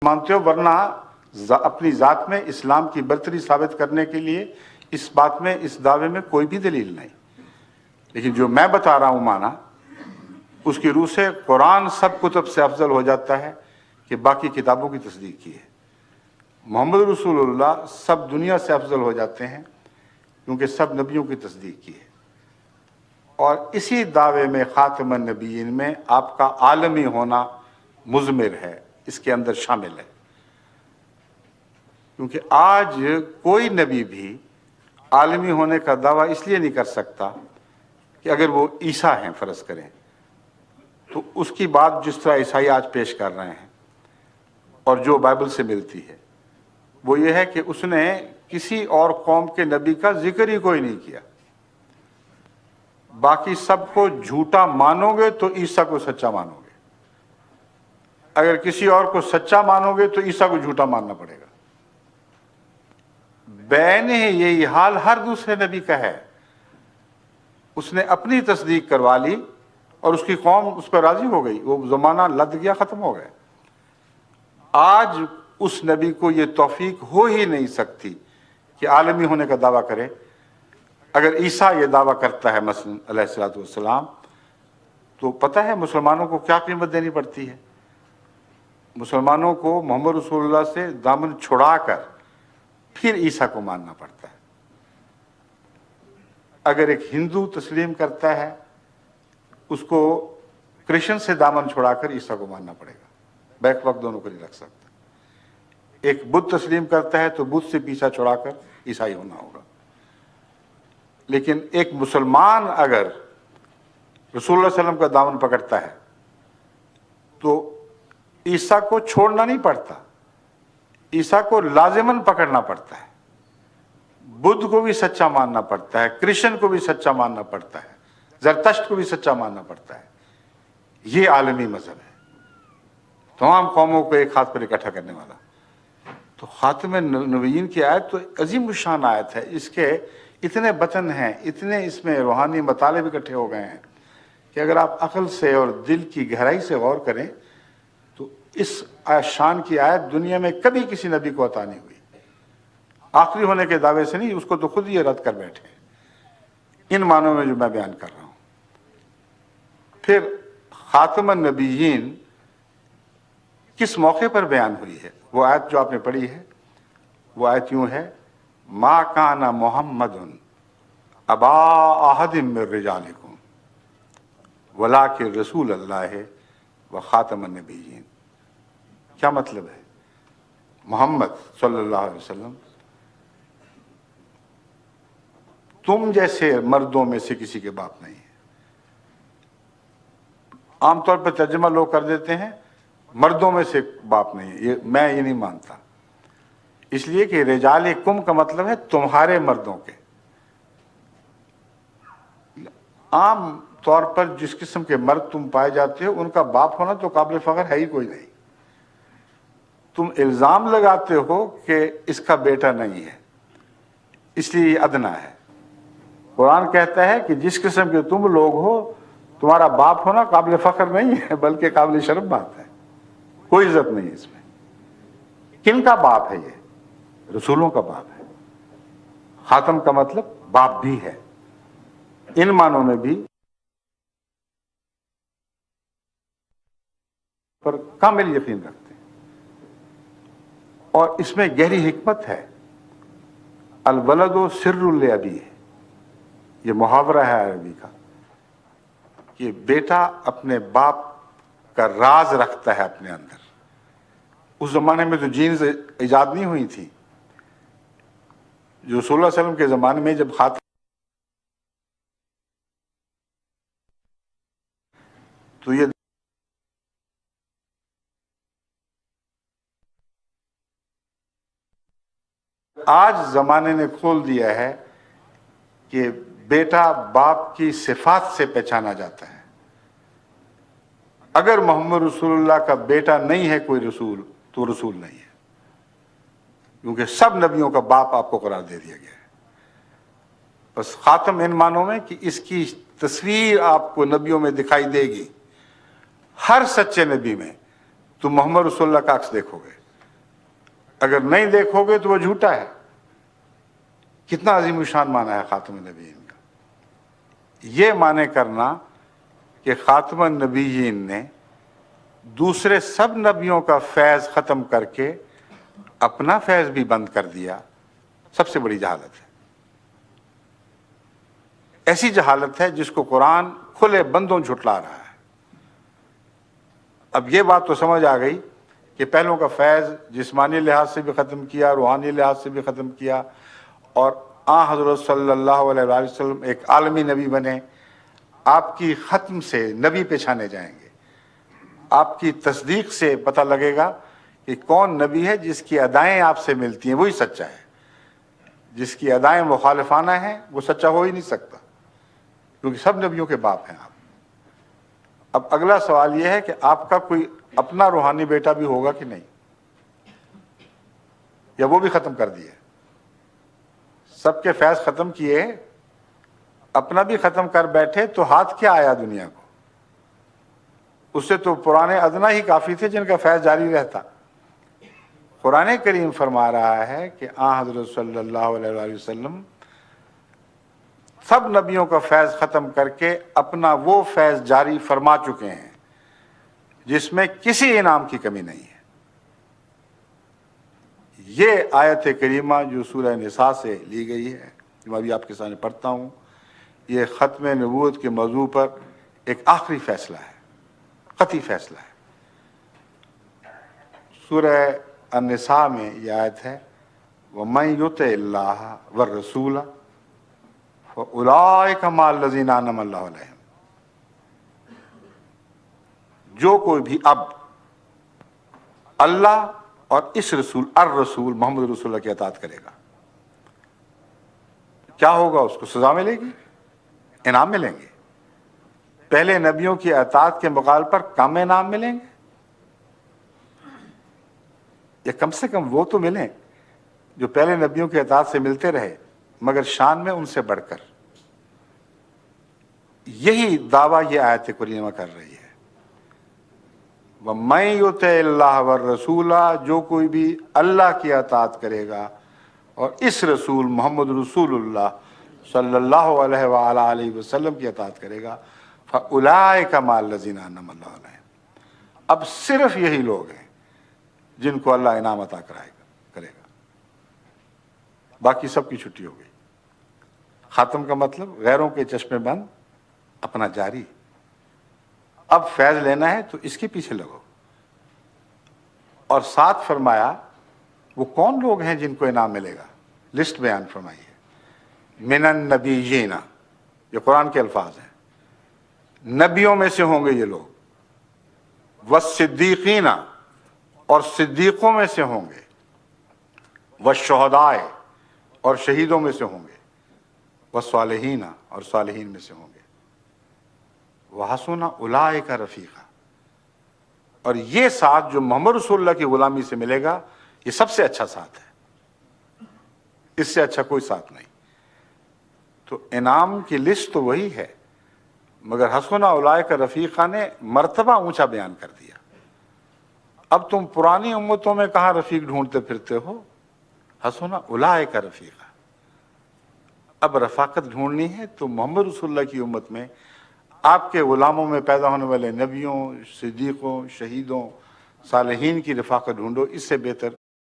مانتے ہو، ورنہ اپنی ذات میں اسلام کی برتری ثابت کرنے کے لیے اس بات میں، اس دعوے میں کوئی بھی دلیل نہیں۔ لیکن جو میں بتا رہا ہوں مانا، اس کی روح سے قرآن سب کتب سے افضل ہو جاتا ہے کہ باقی کتابوں کی تصدیق کی ہے۔ محمد رسول اللہ سب دنیا سے افضل ہو جاتے ہیں کیونکہ سب نبیوں کی تصدیق کی ہے۔ اور اسی دعوے میں خاتم النبیین میں آپ کا عالمی ہونا مضمر ہے، اس کے اندر شامل ہے۔ کیونکہ آج کوئی نبی بھی عالمی ہونے کا دعویٰ اس لیے نہیں کر سکتا کہ اگر وہ عیسیٰ ہیں فرض کریں تو اس کی بات جس طرح عیسائی آج پیش کر رہے ہیں اور جو بائبل سے ملتی ہے وہ یہ ہے کہ اس نے کسی اور قوم کے نبی کا ذکر ہی کوئی نہیں کیا۔ باقی سب کو جھوٹا مانو گے تو عیسیٰ کو سچا مانو گے، اگر کسی اور کو سچا مانو گے تو عیسیٰ کو جھوٹا ماننا پڑے گا۔ بین یہی حال ہر دوسرے نبی کا ہے۔ اس نے اپنی تصدیق کروا لی اور اس کی قوم اس پر راضی ہو گئی، وہ زمانہ لد گیا، ختم ہو گیا۔ آج اس نبی کو یہ توفیق ہو ہی نہیں سکتی کہ عالمی ہونے کا دعویٰ کرے۔ اگر عیسیٰ یہ دعویٰ کرتا ہے مثلا علیہ الصلوۃ والسلام، تو پتہ ہے مسلمانوں کو کیا قیمت دینی پڑتی ہے؟ مسلمانوں کو محمد رسول اللہ سے دامن چھڑا کر پھر عیسیٰ کو ماننا پڑتا ہے۔ اگر ایک ہندو تسلیم کرتا ہے، اس کو کرسچن سے دامن چھڑا کر عیسیٰ کو ماننا پڑے گا، بیک وقت دونوں کو نہیں رکھ سکتا۔ ایک بدھ تسلیم کرتا ہے تو بدھ سے پیچھا چھڑا کر عیسائی ہونا ہوگا۔ لیکن ایک مسلمان اگر رسول اللہ علیہ وسلم کا دامن پکڑتا ہے تو عیسیٰ کو چھوڑنا نہیں پڑتا، عیسیٰ کو لازماً پکڑنا پڑتا ہے۔ بدھ کو بھی سچا ماننا پڑتا ہے، کرسچن کو بھی سچا ماننا پڑتا ہے، زرتشت کو بھی سچا ماننا پڑتا ہے۔ یہ عالمی مذہب ہے، تمام قوموں کو ایک ہاتھ پر اکٹھا کرنے والا۔ تو خاتم النبیین کی آیت تو عظیم الشان آیت ہے، اس کے اتنے بطن ہیں، اتنے اس میں روحانی مطالب اکٹھے ہو گئے ہیں کہ اگر آپ عقل سے اور دل کی گہرائی سے غور کریں تو اس شان کی آیت دنیا میں کبھی کسی نبی کو عطا نہیں ہوئی۔ آخری ہونے کے دعوے سے نہیں، اس کو تو خود یہ رد کر بیٹھے ان معنوں میں جو میں بیان کر رہا ہوں۔ پھر خاتم النبیین کس موقع پر بیان ہوئی ہے؟ وہ آیت جو آپ نے پڑھی ہے، وہ آیت یوں ہے: ما کان محمد ابا احد من رجالکم ولکن رسول اللہ و خاتم النبیین۔ کیا مطلب ہے؟ محمد صلی اللہ علیہ وسلم تم جیسے مردوں میں سے کسی کے باپ نہیں ہے۔ عام طور پر ترجمہ لوگ کر دیتے ہیں مردوں میں سے باپ نہیں ہے، میں یہ نہیں مانتا، اس لیے کہ رجالکم کا مطلب ہے تمہارے مردوں کے۔ عام طور پر جس قسم کے مرد تم پائے جاتے ہو ان کا باپ ہونا تو قابل فخر ہے ہی کوئی نہیں۔ تم الزام لگاتے ہو کہ اس کا بیٹا نہیں ہے، اس لیے یہ ادنا ہے۔ قرآن کہتا ہے کہ جس قسم کے تم لوگ ہو تمہارا باپ ہونا قابل فخر نہیں ہے بلکہ قابل شرم بات ہے، کوئی عزت نہیں ہے اس میں۔ کن کا باپ ہے؟ یہ رسولوں کا باپ ہے۔ خاتم کا مطلب باپ بھی ہے، ان معنوں میں بھی پر کامل یقین رکھتے ہیں۔ اور اس میں گہری حکمت ہے۔ الولد سر لابیہ، یہ محاورہ ہے عربی کا کہ بیٹا اپنے باپ کا راز رکھتا ہے اپنے اندر۔ اس زمانے میں تو جینز ایجاد نہیں ہوئی تھی۔ جو رسول اللہ علیہ وسلم کے زمانے میں جب خاتم تو یہ آج زمانے نے کھول دیا ہے کہ بیٹا باپ کی صفات سے پہچانا جاتا ہے۔ اگر محمد رسول اللہ کا بیٹا نہیں ہے کوئی رسول تو رسول نہیں ہے، کیونکہ سب نبیوں کا باپ آپ کو قرار دے دیا گیا ہے۔ بس خاتم ان معنوں میں کہ اس کی تصویر آپ کو نبیوں میں دکھائی دے گی۔ ہر سچے نبی میں تم محمد رسول اللہ کا عکس دیکھو گے۔ اگر نہیں دیکھو گے تو وہ جھوٹا ہے۔ کتنا عظیم الشان مانا ہے خاتم النبیین کا۔ یہ مانے کرنا کہ خاتم النبیین نے دوسرے سب نبیوں کا فیض ختم کر کے اپنا فیض بھی بند کر دیا، سب سے بڑی جہالت ہے۔ ایسی جہالت ہے جس کو قرآن کھلے بندوں جھٹلا رہا ہے۔ اب یہ بات تو سمجھ آ گئی کہ پہلوں کا فیض جسمانی لحاظ سے بھی ختم کیا، روحانی لحاظ سے بھی ختم کیا، اور حضرت صلی اللہ علیہ وآلہ وسلم ایک عالمی نبی بنے۔ آپ کی ختم سے نبی پہچانے جائیں گے، آپ کی تصدیق سے پتہ لگے گا کہ کون نبی ہے جس کی ادائیں آپ سے ملتی ہیں وہی سچا ہے، جس کی ادائیں مخالفانہ ہیں وہ سچا ہو ہی نہیں سکتا، کیونکہ سب نبیوں کے باپ ہیں آپ۔ اب اگلا سوال یہ ہے کہ آپ کا کوئی اپنا روحانی بیٹا بھی ہوگا کہ نہیں، یا وہ بھی ختم کر دیے؟ سب کے فیض ختم کیے، اپنا بھی ختم کر بیٹھے تو ہاتھ کیا آیا دنیا کو؟ اس سے تو پرانے ادنا ہی کافی تھے جن کا فیض جاری رہتا۔ قرآن کریم فرما رہا ہے کہ حضرت صلی اللہ علیہ وآلہ وسلم سب نبیوں کا فیض ختم کر کے اپنا وہ فیض جاری فرما چکے ہیں جس میں کسی انعام کی کمی نہیں ہے۔ یہ آیت کریمہ جو سورہ نساء سے لی گئی ہے، جو میں ابھی آپ کے سامنے پڑھتا ہوں، یہ ختم نبوت کے موضوع پر ایک آخری فیصلہ ہے، قطعی فیصلہ ہے۔ سورہ النساء میں یہ آیت ہے، وَمَن يُطِعِ اللَّهَ وَالرَّسُولَ فَأُولَٰئِكَ مَعَ الَّذِينَ أَنْعَمَ اللَّهُ عَلَيْهِمْ۔ جو کوئی بھی اب اللہ اور اس رسول الرسول محمد رسول اللہ کی اطاعت کرے گا، کیا ہوگا؟ اس کو سزا ملے گی، انعام ملیں گے۔ پہلے نبیوں کی اطاعت کے مقابلے پر کم انعام ملیں گے، یا کم سے کم وہ تو ملیں جو پہلے نبیوں کی اطاعت سے ملتے رہے مگر شان میں ان سے بڑھ کر۔ یہی دعویٰ یہ آیت کریمہ کر رہی ہے، وَمَن يُطِعِ اللَّهَ وَالرَّسُولَ، جو کوئی بھی اللہ کی اطاعت کرے گا اور اس رسول محمد رسول اللہ صلی اللہ علیہ وآلہ وسلم کی اطاعت کرے گا، فَأُولَٰئِكَ مَعَ الَّذِينَ أَنْعَمَ اللَّهُ عَلَيْهِمْ۔ اب صرف یہی لوگ ہیں جن کو اللہ انعام عطا کرے گا، باقی سب کی چھٹی ہو گئی۔ خاتم کا مطلب غیروں کے چشمے بند، اپنا جاری۔ اب فیض لینا ہے تو اس کے پیچھے لگو۔ اور ساتھ فرمایا وہ کون لوگ ہیں جن کو انعام ملے گا، لسٹ بیان فرمائیے۔ من النبیین، یہ قرآن کے الفاظ ہیں، نبیوں میں سے ہوں گے یہ لوگ، والصدیقین، اور صدیقوں میں سے ہوں گے، والشہداء، اور شہیدوں میں سے ہوں گے، والصالحین، اور صالحین میں سے ہوں گے، وحسن اولئک رفیقا، اور یہ ساتھ جو محمد رسول اللہ کی غلامی سے ملے گا یہ سب سے اچھا ساتھ ہے، اس سے اچھا کوئی ساتھ نہیں۔ تو انعام کی لسٹ تو وہی ہے، مگر حسن اولئک رفیقا نے مرتبہ اونچا بیان کر دیا۔ اب تم پرانی امتوں میں کہاں رفیق ڈھونڈتے پھرتے ہو؟ حسن اولئک رفیقا۔ اب رفاقت ڈھونڈنی ہے تو محمد رسول اللہ کی امت میں آپ کے غلاموں میں پیدا ہونے والے نبیوں، صدیقوں، شہیدوں، صالحین کی رفاقت ڈھونڈو، اس سے بہتر